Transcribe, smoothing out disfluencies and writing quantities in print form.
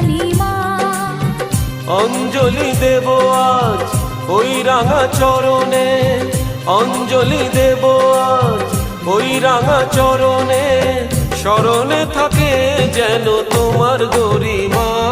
লালিমা। অঞ্জলি দেব আজ ওই রাঙা চরণে, অঞ্জলি দেব আজ ওই রাঙা চরণে, স্মরণে থাকে যেন তোমার গরিমা।